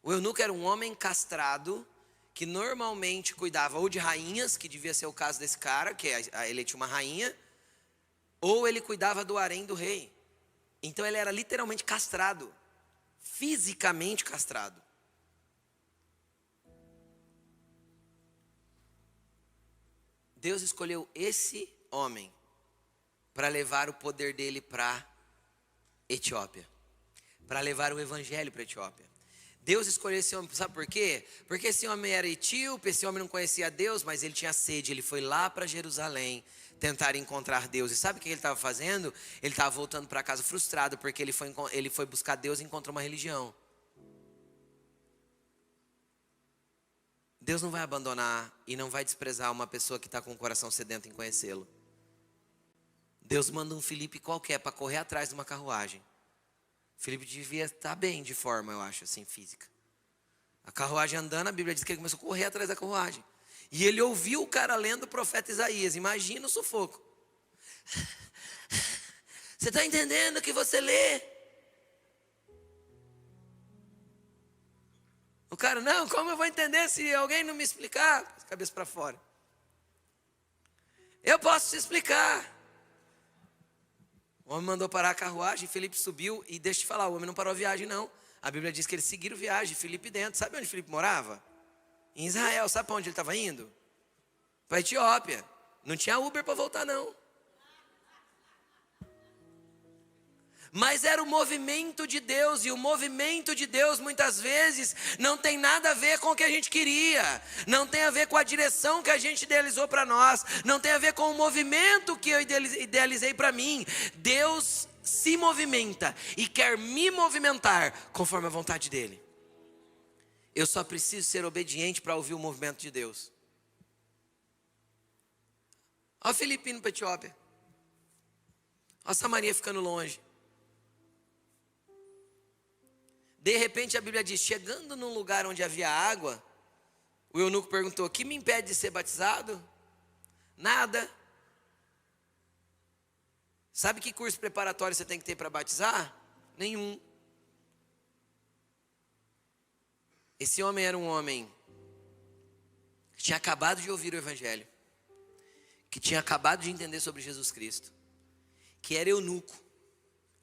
O eunuco era um homem castrado que normalmente cuidava ou de rainhas, que devia ser o caso desse cara, que ele tinha uma rainha, ou ele cuidava do harém do rei. Então ele era literalmente castrado, fisicamente castrado. Deus escolheu esse homem para levar o poder dele para Etiópia, para levar o evangelho para a Etiópia. Deus escolheu esse homem, sabe por quê? Porque esse homem era etíope, esse homem não conhecia Deus, mas ele tinha sede, ele foi lá para Jerusalém tentar encontrar Deus. E sabe o que ele estava fazendo? Ele estava voltando para casa frustrado, porque ele foi buscar Deus e encontrou uma religião. Deus não vai abandonar e não vai desprezar uma pessoa que está com o coração sedento em conhecê-lo. Deus manda um Felipe qualquer para correr atrás de uma carruagem. Felipe devia estar bem de forma, eu acho, assim, física. A carruagem andando, a Bíblia diz que ele começou a correr atrás da carruagem. E ele ouviu o cara lendo o profeta Isaías. Imagina o sufoco. Você está entendendo o que você lê? O cara, não, como eu vou entender se alguém não me explicar? Cabeça para fora. Eu posso te explicar. O homem mandou parar a carruagem, Felipe subiu e deixa eu te falar, o homem não parou a viagem não. A Bíblia diz que eles seguiram viagem, Felipe dentro. Sabe onde Felipe morava? Em Israel. Sabe para onde ele estava indo? Para a Etiópia. Não tinha Uber para voltar não. Mas era o movimento de Deus, e o movimento de Deus muitas vezes não tem nada a ver com o que a gente queria, não tem a ver com a direção que a gente idealizou para nós, não tem a ver com o movimento que eu idealizei para mim. Deus se movimenta e quer me movimentar conforme a vontade dEle. Eu só preciso ser obediente para ouvir o movimento de Deus. Olha o Felipe indo para a Etiópia, olha a Samaria ficando longe. De repente a Bíblia diz, chegando num lugar onde havia água, O eunuco perguntou: o que me impede de ser batizado? Nada. Sabe que curso preparatório você tem que ter para batizar? Nenhum. Esse homem era um homem que tinha acabado de ouvir o evangelho, que tinha acabado de entender sobre Jesus Cristo, que era eunuco.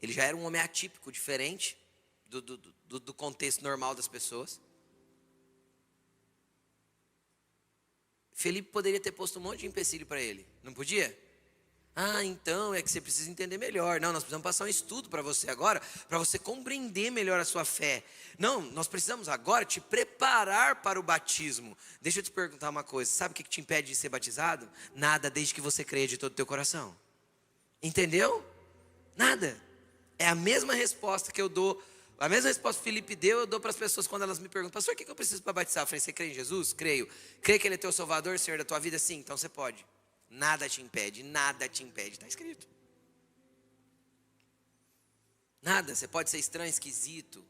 Ele já era um homem atípico, diferente do contexto normal das pessoas. Felipe poderia ter posto um monte de empecilho para ele, não podia? Ah, então é que você precisa entender melhor. Não, nós precisamos passar um estudo para você agora, para você compreender melhor a sua fé. Não, nós precisamos agora te preparar para o batismo. Deixa eu te perguntar uma coisa: sabe o que te impede de ser batizado? Nada, desde que você creia de todo o teu coração. Entendeu? Nada. É a mesma resposta que eu dou. A mesma resposta que Felipe deu, eu dou para as pessoas quando elas me perguntam: pastor, o que eu preciso para batizar? Eu falei: você crê em Jesus? Creio. Crê que Ele é teu Salvador, Senhor da tua vida? Sim, então você pode. Nada te impede, está escrito. Nada, você pode ser estranho, esquisito,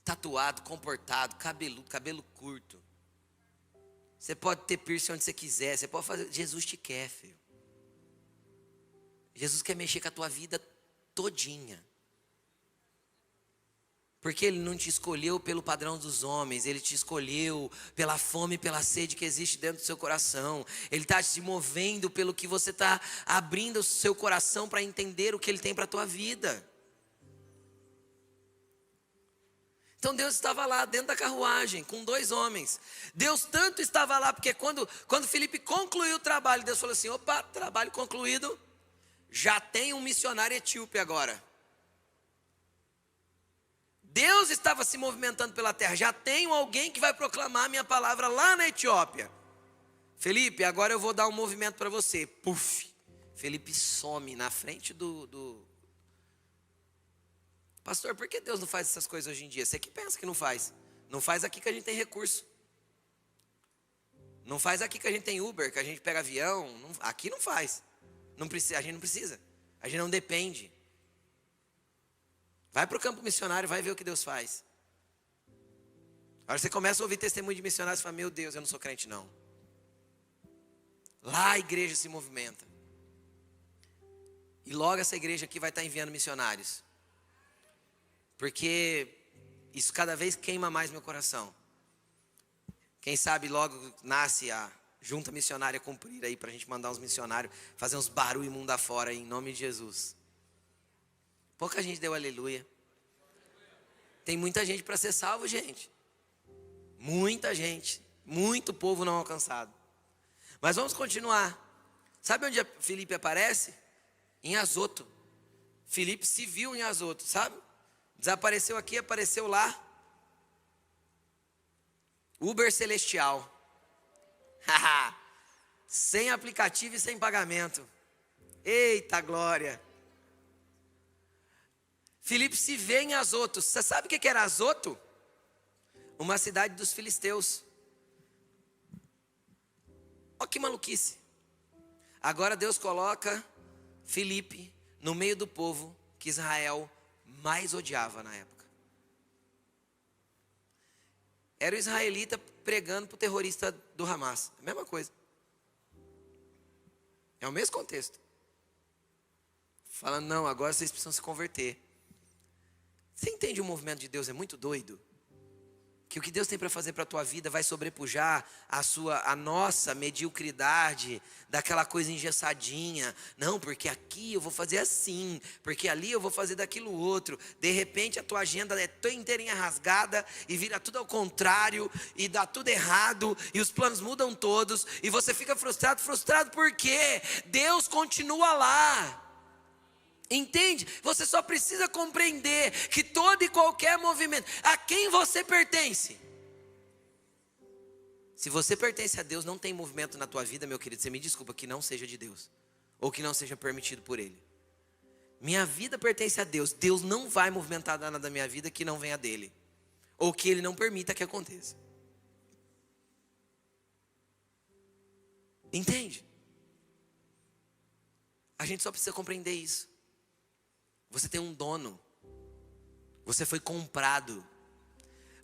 tatuado, comportado, cabeludo, cabelo curto. Você pode ter piercing onde você quiser, você pode fazer. Jesus te quer, filho. Jesus quer mexer com a tua vida todinha. Porque Ele não te escolheu pelo padrão dos homens, Ele te escolheu pela fome e pela sede que existe dentro do seu coração. Ele está te movendo pelo que você está abrindo o seu coração para entender o que Ele tem para a tua vida. Então Deus estava lá dentro da carruagem com 2 homens. Deus tanto estava lá, porque quando Felipe concluiu o trabalho, Deus falou assim: opa, trabalho concluído, já tem um missionário etíope agora. Deus estava se movimentando pela terra. Já tenho alguém que vai proclamar a minha palavra lá na Etiópia. Felipe, agora eu vou dar um movimento para você. Puf. Felipe some na frente do... Pastor, por que Deus não faz essas coisas hoje em dia? Você que pensa que não faz. Não faz aqui que a gente tem recurso. Não faz aqui que a gente tem Uber, que a gente pega avião. Aqui não faz. Não precisa, a gente não precisa. A gente não depende. Vai para o campo missionário, vai ver o que Deus faz. Agora você começa a ouvir testemunho de missionários e fala: meu Deus, eu não sou crente não. Lá a igreja se movimenta. E logo essa igreja aqui vai estar enviando missionários. Porque isso cada vez queima mais meu coração. Quem sabe logo nasce a junta missionária cumprir aí, para a gente mandar uns missionários, fazer uns barulho mundo afora aí, em nome de Jesus. Pouca gente deu aleluia. Tem muita gente para ser salvo, gente. Muita gente. Muito povo não alcançado. Mas vamos continuar. Sabe onde Felipe aparece? Em Azoto. Felipe se viu em Azoto, sabe? Desapareceu aqui, apareceu lá. Uber celestial. Sem aplicativo e sem pagamento. Eita glória. Filipe se vê em Azoto. Você sabe o que era Azoto? Uma cidade dos filisteus. Olha que maluquice. Agora Deus coloca Filipe no meio do povo que Israel mais odiava na época. Era o israelita pregando para o terrorista do Hamas. A mesma coisa. É o mesmo contexto. Falando: não, agora vocês precisam se converter. Você entende, o movimento de Deus é muito doido? Que o que Deus tem para fazer para a tua vida vai sobrepujar a nossa mediocridade, daquela coisa engessadinha. Não, porque aqui eu vou fazer assim, porque ali eu vou fazer daquilo outro. De repente a tua agenda é toda inteirinha rasgada e vira tudo ao contrário e dá tudo errado e os planos mudam todos e você fica frustrado. Frustrado por quê? Deus continua lá. Entende? Você só precisa compreender que todo e qualquer movimento, a quem você pertence. Se você pertence a Deus, não tem movimento na tua vida, meu querido, você me desculpa, que não seja de Deus, ou que não seja permitido por Ele. Minha vida pertence a Deus. Deus não vai movimentar nada da minha vida que não venha dEle, ou que Ele não permita que aconteça. Entende? A gente só precisa compreender isso. Você tem um dono. Você foi comprado.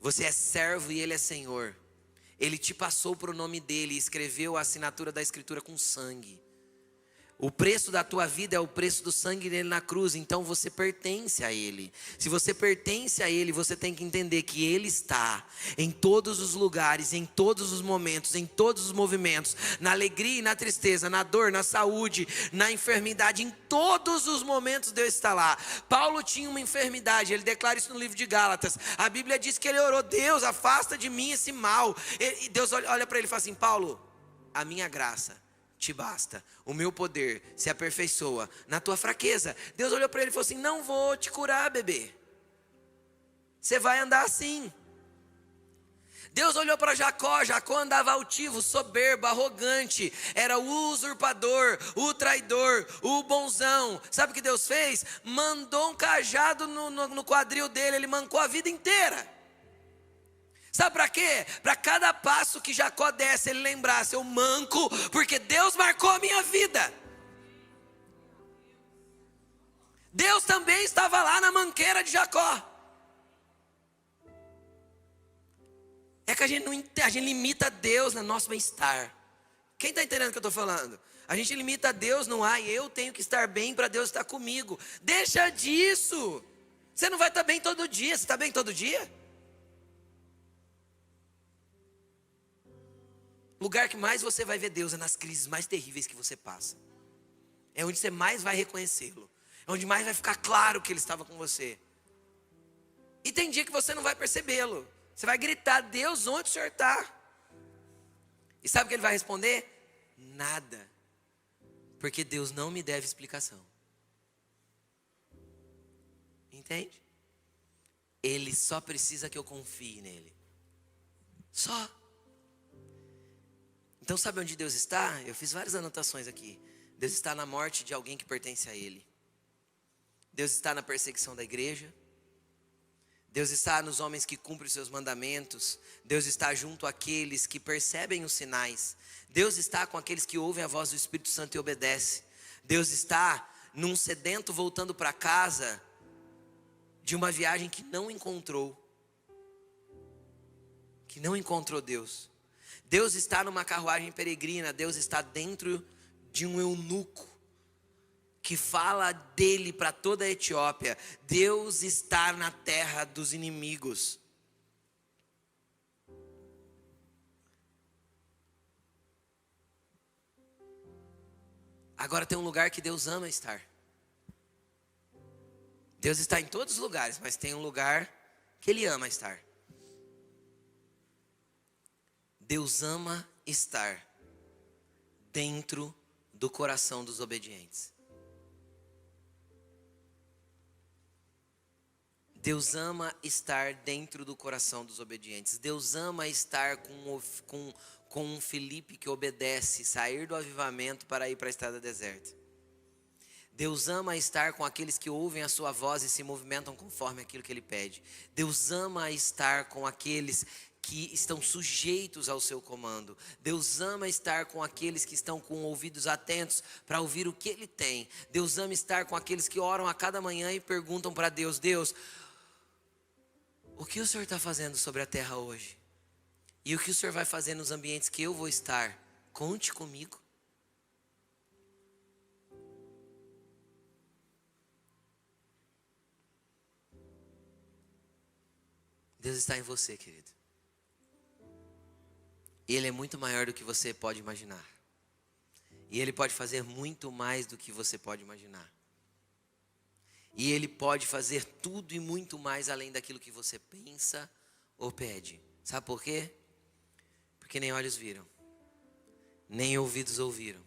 Você é servo e Ele é Senhor. Ele te passou para o nome dEle e escreveu a assinatura da Escritura com sangue. O preço da tua vida é o preço do sangue dele na cruz, então você pertence a Ele. Se você pertence a Ele, você tem que entender que Ele está em todos os lugares, em todos os momentos, em todos os movimentos, na alegria e na tristeza, na dor, na saúde, na enfermidade, em todos os momentos Deus está lá. Paulo tinha uma enfermidade, ele declara isso no livro de Gálatas. A Bíblia diz que ele orou: Deus, afasta de mim esse mal. E Deus olha para ele e fala assim: Paulo, a minha graça te basta, o meu poder se aperfeiçoa na tua fraqueza. Deus olhou para ele e falou assim: não vou te curar, bebê, você vai andar assim. Deus olhou para Jacó. Jacó andava altivo, soberbo, arrogante, era o usurpador, o traidor, o bonzão. Sabe o que Deus fez? Mandou um cajado no quadril dele, ele mancou a vida inteira. Sabe para quê? Para cada passo que Jacó desse, ele lembrasse: eu manco, porque Deus marcou a minha vida. Deus também estava lá na manqueira de Jacó. É que a gente limita Deus no nosso bem-estar. Quem está entendendo o que eu estou falando? A gente limita Deus no eu tenho que estar bem para Deus estar comigo. Deixa disso. Você não vai estar bem todo dia. Você está bem todo dia? O lugar que mais você vai ver Deus é nas crises mais terríveis que você passa. É onde você mais vai reconhecê-lo. É onde mais vai ficar claro que Ele estava com você. E tem dia que você não vai percebê-lo. Você vai gritar: Deus, onde o Senhor está? E sabe o que Ele vai responder? Nada. Porque Deus não me deve explicação. Entende? Ele só precisa que eu confie nele. Só. Então sabe onde Deus está? Eu fiz várias anotações aqui. Deus está na morte de alguém que pertence a Ele. Deus está na perseguição da igreja. Deus está nos homens que cumprem os seus mandamentos. Deus está junto àqueles que percebem os sinais. Deus está com aqueles que ouvem a voz do Espírito Santo e obedecem. Deus está num sedento voltando para casa de uma viagem que não encontrou. Que não encontrou Deus. Deus está numa carruagem peregrina. Deus está dentro de um eunuco que fala dele para toda a Etiópia. Deus está na terra dos inimigos. Agora tem um lugar que Deus ama estar. Deus está em todos os lugares, mas tem um lugar que Ele ama estar. Deus ama estar dentro do coração dos obedientes. Deus ama estar dentro do coração dos obedientes. Deus ama estar com um Filipe que obedece, sair do avivamento para ir para a estrada deserta. Deus ama estar com aqueles que ouvem a sua voz e se movimentam conforme aquilo que Ele pede. Deus ama estar com aqueles que estão sujeitos ao seu comando. Deus ama estar com aqueles que estão com ouvidos atentos para ouvir o que Ele tem. Deus ama estar com aqueles que oram a cada manhã e perguntam para Deus: Deus, o que o Senhor está fazendo sobre a terra hoje? E o que o Senhor vai fazer nos ambientes que eu vou estar? Conte comigo. Deus está em você, querido. Ele é muito maior do que você pode imaginar. E Ele pode fazer muito mais do que você pode imaginar. E Ele pode fazer tudo e muito mais além daquilo que você pensa ou pede. Sabe por quê? Porque nem olhos viram, nem ouvidos ouviram,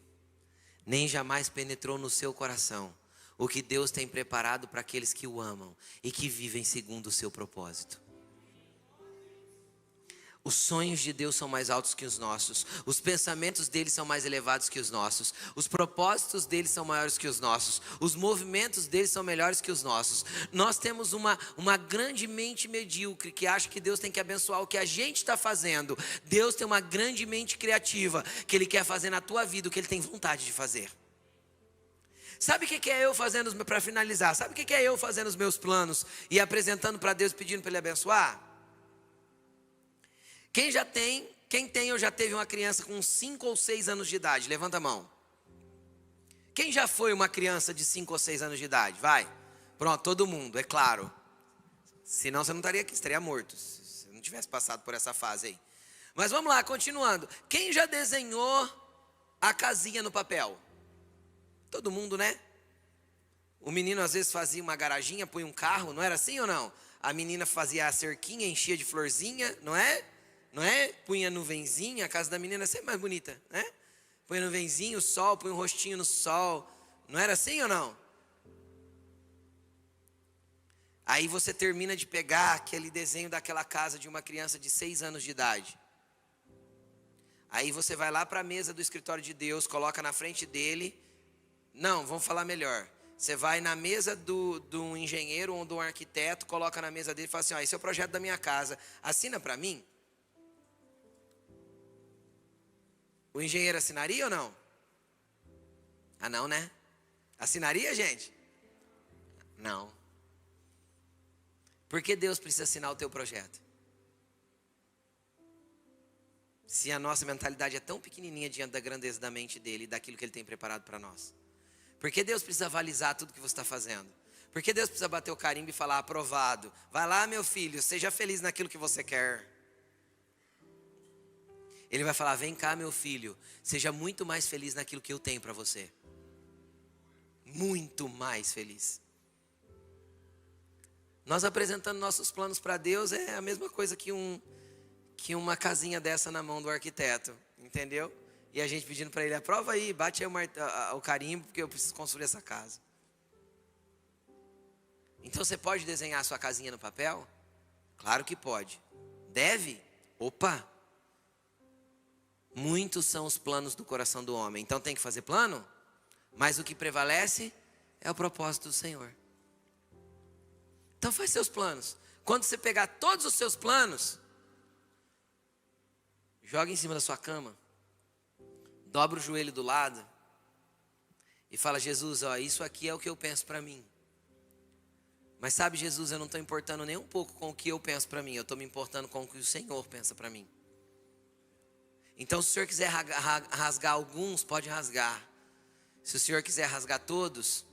nem jamais penetrou no seu coração o que Deus tem preparado para aqueles que o amam e que vivem segundo o seu propósito. Os sonhos de Deus são mais altos que os nossos. Os pensamentos dele são mais elevados que os nossos. Os propósitos dele são maiores que os nossos. Os movimentos dele são melhores que os nossos. Nós temos uma grande mente medíocre que acha que Deus tem que abençoar o que a gente está fazendo. Deus tem uma grande mente criativa que Ele quer fazer na tua vida o que Ele tem vontade de fazer. Sabe o que é eu fazendo, para finalizar, sabe o que é eu fazendo os meus planos e apresentando para Deus, pedindo para Ele abençoar? Quem tem ou já teve uma criança com 5 ou 6 anos de idade? Levanta a mão. Quem já foi uma criança de 5 ou 6 anos de idade? Vai. Pronto, todo mundo, é claro. Senão você não estaria aqui, estaria morto, se você não tivesse passado por essa fase aí. Mas vamos lá, continuando. Quem já desenhou a casinha no papel? Todo mundo, né? O menino às vezes fazia uma garaginha, punha um carro, não era assim ou não? A menina fazia a cerquinha, enchia de florzinha, não é? Não é? Punha nuvenzinha, a casa da menina é sempre mais bonita, né? Põe nuvenzinho, o sol, põe um rostinho no sol. Não era assim ou não? Aí você termina de pegar aquele desenho daquela casa de uma criança de 6 anos de idade. Aí você vai lá para a mesa do escritório de Deus, coloca na frente dele. Não, vamos falar melhor. Você vai na mesa do engenheiro ou do arquiteto, coloca na mesa dele e fala assim, ó, esse é o projeto da minha casa, assina para mim? O engenheiro assinaria ou não? Ah, não, né? Assinaria, gente? Não. Por que Deus precisa assinar o teu projeto? Se a nossa mentalidade é tão pequenininha diante da grandeza da mente dele e daquilo que ele tem preparado para nós. Por que Deus precisa avalizar tudo que você está fazendo? Por que Deus precisa bater o carimbo e falar aprovado? Vai lá, meu filho, seja feliz naquilo que você quer. Ele vai falar, vem cá, meu filho, seja muito mais feliz naquilo que eu tenho para você. Muito mais feliz. Nós apresentando nossos planos para Deus é a mesma coisa que uma casinha dessa na mão do arquiteto, entendeu? E a gente pedindo para ele, aprova aí, bate aí o carimbo, porque eu preciso construir essa casa. Então você pode desenhar a sua casinha no papel? Claro que pode. Deve? Opa! Muitos são os planos do coração do homem. Então tem que fazer plano? Mas o que prevalece é o propósito do Senhor. Então faz seus planos. Quando você pegar todos os seus planos, joga em cima da sua cama. Dobra o joelho do lado. E fala, Jesus, ó, isso aqui é o que eu penso para mim. Mas sabe, Jesus, eu não estou importando nem um pouco com o que eu penso para mim. Eu estou me importando com o que o Senhor pensa para mim. Então se o Senhor quiser rasgar alguns, pode rasgar. Se o Senhor quiser rasgar todos,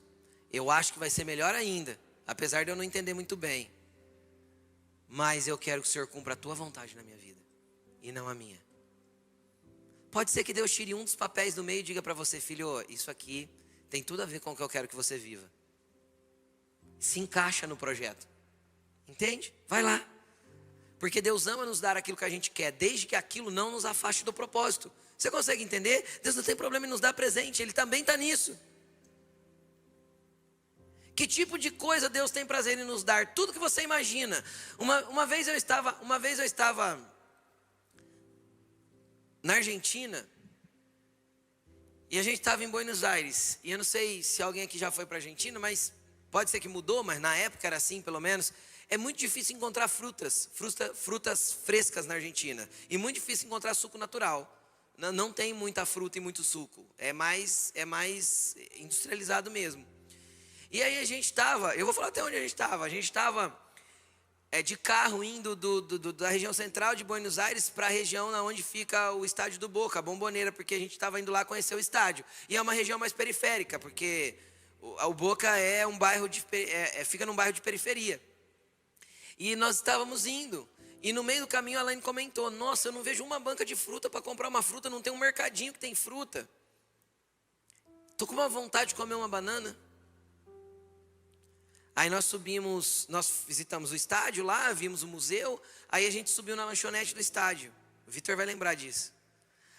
eu acho que vai ser melhor ainda. Apesar de eu não entender muito bem. Mas eu quero que o Senhor cumpra a tua vontade na minha vida. E não a minha. Pode ser que Deus tire um dos papéis do meio e diga para você, filho, isso aqui tem tudo a ver com o que eu quero que você viva. Se encaixa no projeto. Entende? Vai lá. Porque Deus ama nos dar aquilo que a gente quer, desde que aquilo não nos afaste do propósito. Você consegue entender? Deus não tem problema em nos dar presente, Ele também está nisso. Que tipo de coisa Deus tem prazer em nos dar? Tudo que você imagina. Uma vez eu estava na Argentina, e a gente estava em Buenos Aires, e eu não sei se alguém aqui já foi para a Argentina, mas pode ser que mudou, mas na época era assim pelo menos. É muito difícil encontrar frutas frescas na Argentina, e muito difícil encontrar suco natural. Não tem muita fruta e muito suco, é mais industrializado mesmo. E aí a gente estava, eu vou falar até onde a gente estava de carro indo da região central de Buenos Aires para a região onde fica o estádio do Boca, a Bombonera, porque a gente estava indo lá conhecer o estádio. E é uma região mais periférica, porque o Boca é um bairro fica num bairro de periferia. E nós estávamos indo, e no meio do caminho a Elaine comentou, nossa, eu não vejo uma banca de fruta para comprar uma fruta, não tem um mercadinho que tem fruta. Estou com uma vontade de comer uma banana. Aí nós visitamos o estádio lá, vimos o museu, aí a gente subiu na lanchonete do estádio. O Vitor vai lembrar disso.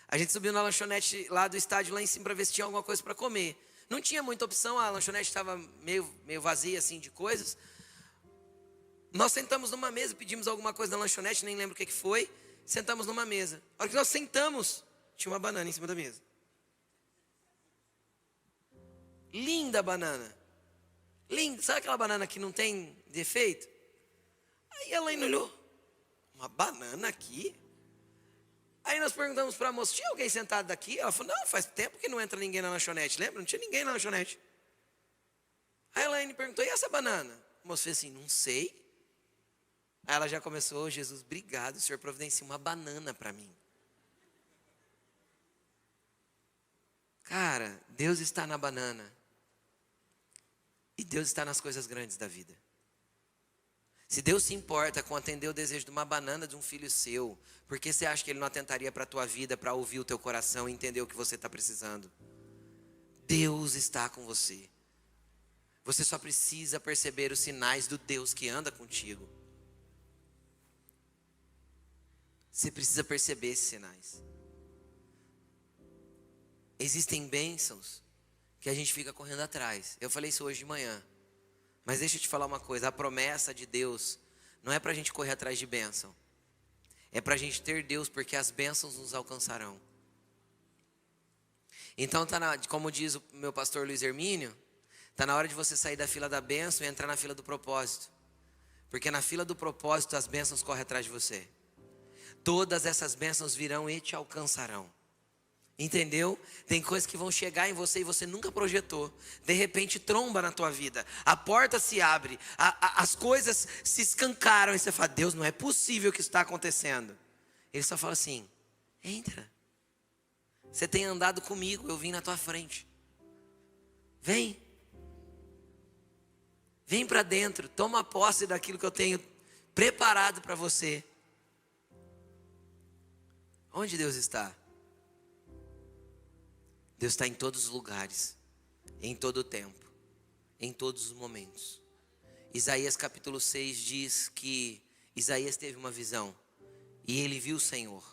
A gente subiu na lanchonete lá do estádio, lá em cima, para ver se tinha alguma coisa para comer. Não tinha muita opção, a lanchonete estava meio vazia assim de coisas. Nós sentamos numa mesa, pedimos alguma coisa da lanchonete, nem lembro o que foi. Sentamos numa mesa. A hora que nós sentamos, tinha uma banana em cima da mesa. Linda banana. Linda, sabe aquela banana que não tem defeito? Aí ela ainda olhou, uma banana aqui? Aí nós perguntamos para a moça, tinha alguém sentado daqui? Ela falou, não, faz tempo que não entra ninguém na lanchonete, lembra? Não tinha ninguém na lanchonete. Aí a Elaine perguntou, e essa banana? A moça fez assim, não sei. Aí ela já começou: "Oh, Jesus, obrigado, o Senhor providencia uma banana para mim." Cara, Deus está na banana. E Deus está nas coisas grandes da vida. Se Deus se importa com atender o desejo de uma banana de um filho seu, por que você acha que Ele não atentaria para a tua vida, para ouvir o teu coração e entender o que você está precisando? Deus está com você. Você só precisa perceber os sinais do Deus que anda contigo. Você precisa perceber esses sinais. Existem bênçãos que a gente fica correndo atrás. Eu falei isso hoje de manhã. Mas deixa eu te falar uma coisa. A promessa de Deus não é para a gente correr atrás de bênção. É para a gente ter Deus, porque as bênçãos nos alcançarão. Então, como diz o meu pastor Luiz Hermínio, está na hora de você sair da fila da bênção e entrar na fila do propósito. Porque na fila do propósito as bênçãos correm atrás de você. Todas essas bênçãos virão e te alcançarão. Entendeu? Tem coisas que vão chegar em você e você nunca projetou. De repente tromba na tua vida. A porta se abre. As coisas se escancaram. E você fala: Deus, não é possível que isso está acontecendo. Ele só fala assim: entra. Você tem andado comigo, eu vim na tua frente. Vem. Vem para dentro. Toma posse daquilo que eu tenho preparado para você. Onde Deus está? Deus está em todos os lugares, em todo o tempo, em todos os momentos. Isaías capítulo 6 diz que Isaías teve uma visão e ele viu o Senhor.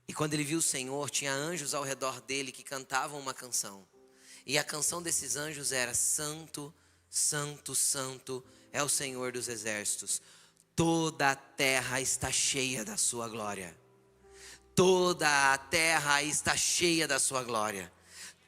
E quando ele viu o Senhor, tinha anjos ao redor dele que cantavam uma canção. E a canção desses anjos era: Santo, Santo, Santo é o Senhor dos exércitos. Toda a terra está cheia da sua glória. Toda a terra está cheia da sua glória.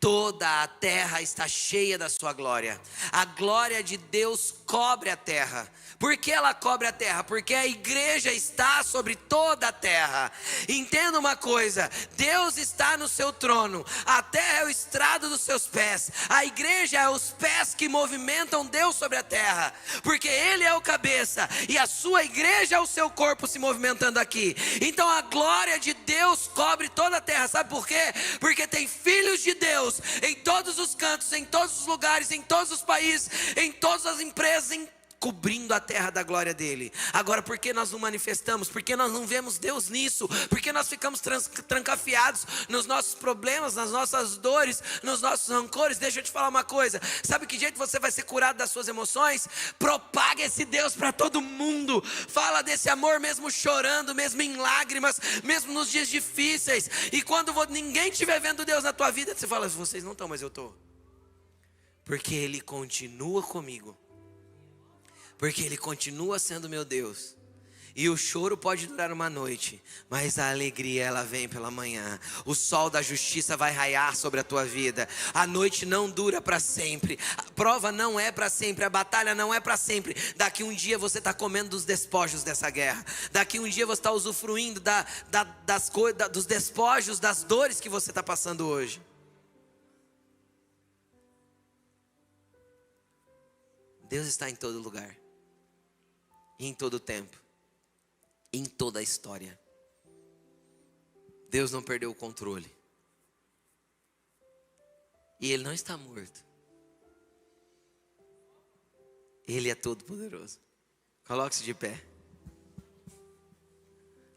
Toda a terra está cheia da sua glória. A glória de Deus cobre a terra. Por que ela cobre a terra? Porque a igreja está sobre toda a terra. Entenda uma coisa: Deus está no seu trono. A terra é o estrado dos seus pés. A igreja é os pés que movimentam Deus sobre a terra. Porque Ele é o cabeça e a sua igreja é o seu corpo se movimentando aqui. Então a glória de Deus cobre toda a terra. Sabe por quê? Porque tem filhos de Deus em todos os cantos, em todos os lugares, em todos os países, em todas as empresas, cobrindo a terra da glória dele. Agora, por que nós não manifestamos? Por que nós não vemos Deus nisso? Por que nós ficamos trancafiados nos nossos problemas, nas nossas dores, nos nossos rancores? Deixa eu te falar uma coisa: sabe que jeito você vai ser curado das suas emoções? Propaga esse Deus para todo mundo. Fala desse amor mesmo chorando, mesmo em lágrimas, mesmo nos dias difíceis. E quando ninguém estiver vendo Deus na tua vida, você fala: vocês não estão, mas eu estou. Porque Ele continua comigo. Porque Ele continua sendo meu Deus. E o choro pode durar uma noite, mas a alegria ela vem pela manhã. O sol da justiça vai raiar sobre a tua vida. A noite não dura para sempre. A prova não é para sempre. A batalha não é para sempre. Daqui um dia você está comendo dos despojos dessa guerra. Daqui um dia você está usufruindo dos despojos, das dores que você está passando hoje. Deus está em todo lugar. Em todo o tempo, em toda a história. Deus não perdeu o controle. E Ele não está morto. Ele é todo poderoso. Coloque-se de pé.